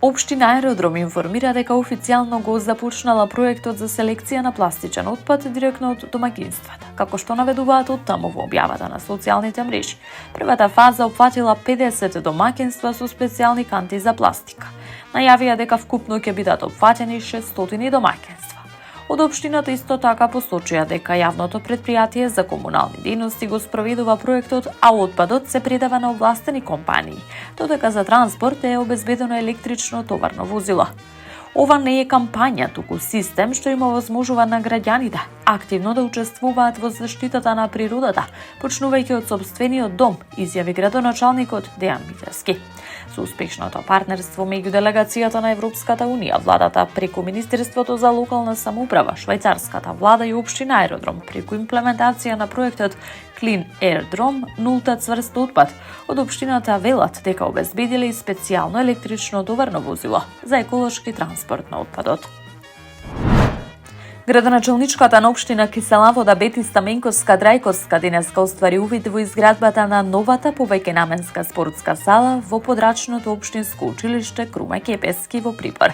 Општина Аеродром информира дека официјално го започнала проектот за селекција на пластичен отпад директно од домаќинствата, како што наведуваат оттаму во објавата на социјалните мрежи. Првата фаза опфатила 50 домаќинства со специјални канти за пластика. Најавија дека вкупно ќе бидат опфатени 600 домаќинства. Од општината исто така посочија дека јавното претпријатие за комунални дејности го спроведува проектот, а отпадот се предава на овластени компании, додека за транспорт е обезбедено електрично товарно возило. Ова не е кампања, туку систем што им овозможува на граѓаните активно да учествуваат во заштитата на природата, почнувајќи од сопствениот дом, изјави градоначалникот Дејан Митерски. Со успешното партнерство меѓу делегацијата на Европската Унија, владата преку Министерството за локална самоуправа, швајцарската влада и општина Аеродром преку имплементација на проектот Clean Airdrome, нулта цврст отпад, од општината велат дека обезбедиле и специјално електрично товарно возило за еколошки транспорт на отпадот. Градоначалничката на општина Киселавода Бети Стаменковска-Драјковска денеска оствари увид во изградбата на новата повеќенаменска спортска сала во подрачното општинско училиште Крума Кепески во Прибор.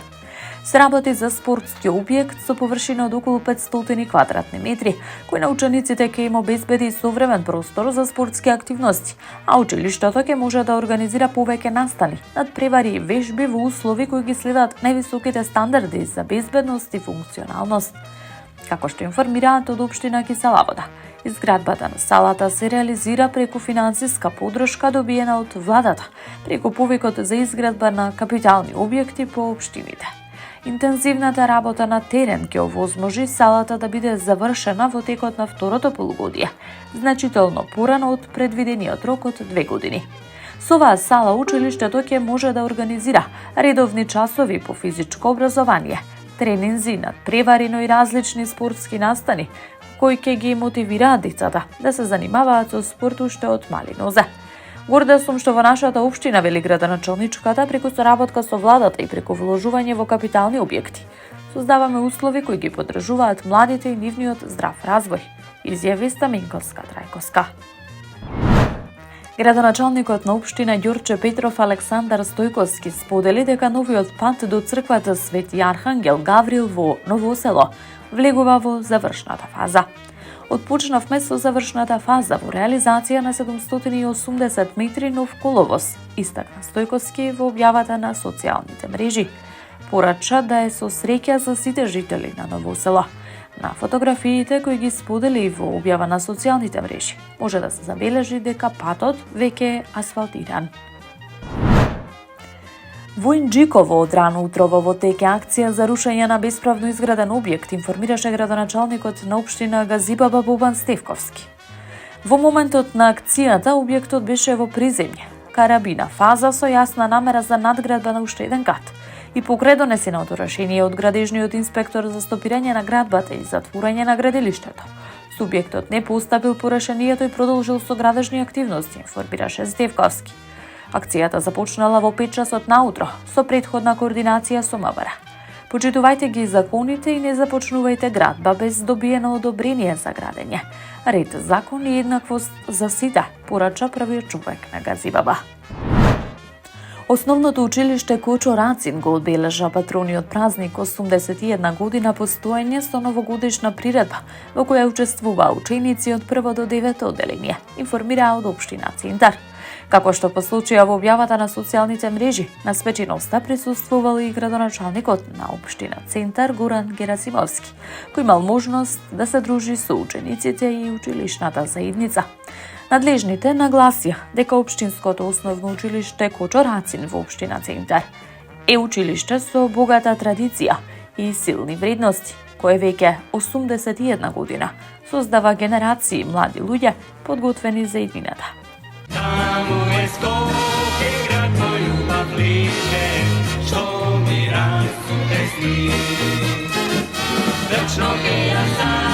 Се работи за спортски објект со површина од околу 500 квадратни метри, кој на учениците ќе им обезбеди современ простор за спортски активности, а училиштето ќе може да организира повеќе настани, надпревари и вежби во услови кои ги следат највисоките стандарди за безбедност и функционалност. Како што информираат од општина Киселавода, изградбата на салата се реализира преку финансиска подршка добиена од владата, преку повикот за изградба на капитални објекти по општините. Интензивната работа на терен ќе овозможи салата да биде завршена во текот на второто полугодие, значително порано од предвидениот рок од 2 години. Со оваа сала училиштето ќе може да организира редовни часови по физичко образование, тренинзи, надпревари, но и различни спортски настани, кои ќе ги мотивираат децата да се занимаваат со спорт уште од мали нозе. Горда сум што во нашата општина, вели градоначалничката, преку соработка со владата и преку вложување во капитални објекти, создаваме услови кои ги поддржуваат младите и нивниот здрав развој, изјави Стаменковска-Драјковска. Градоначалникот на општина Ѓорче Петров Александар Стојковски сподели дека новиот пат до црквата Свети Архангел Гаврил во Ново село влегува во завршната фаза. Отпочнавме со завршната фаза во реализација на 780 метри нов коловоз, истакна Стојковски во објавата на социјалните мрежи. Порача да е со среќа за сите жители на Ново село. На фотографиите кои ги сподели во објава на социјалните мрежи, може да се забележи дека патот веќе е асфалтиран. Во Инџиково од рано утрово во тек акција за рушење на бесправно изграден објект, информираше градоначалникот на општина Газибаба Бобан Стевковски. Во моментот на акцијата објектот беше во приземје, карабина фаза со јасна намера за надградба на уште еден кат. И покрај донесеното решение од градежниот инспектор за стопирање на градбата и затворање на градилиштето, субјектот не постапил по решението и продолжил со градежни активности, информираше Стевковски. Акцијата започнала во 5 часот наутро со претходна координација со МВР. Почитувајте ги законите и не започнувајте градба без добиено одобрение за градење. Ред, закон и еднаквост за сите, порача првиот човек на Газибаба. Основното училиште Кочо Рацин го одбележа патрониот празник 81 година постоење со новогодишна приредба, во која учествуваа ученици од 1 до 9 одделение, информираа од општина Центар. Како што по случаја во објавата на социјалните мрежи, на свеченоста присуствувал и градоначалникот на општина Центар Горан Герасимовски, кој имал можност да се дружи со учениците и училишната заедница. Надлежните нагласија дека општинското основно училиште Кочо Рацин во општина Центар е училиште со богата традиција и силни вредности, кое веќе 81 година создава генерации млади луѓе подготвени за иднината. Таму е Скопје, град мој љубав лише, што ми расте сни. Вечно ќе ја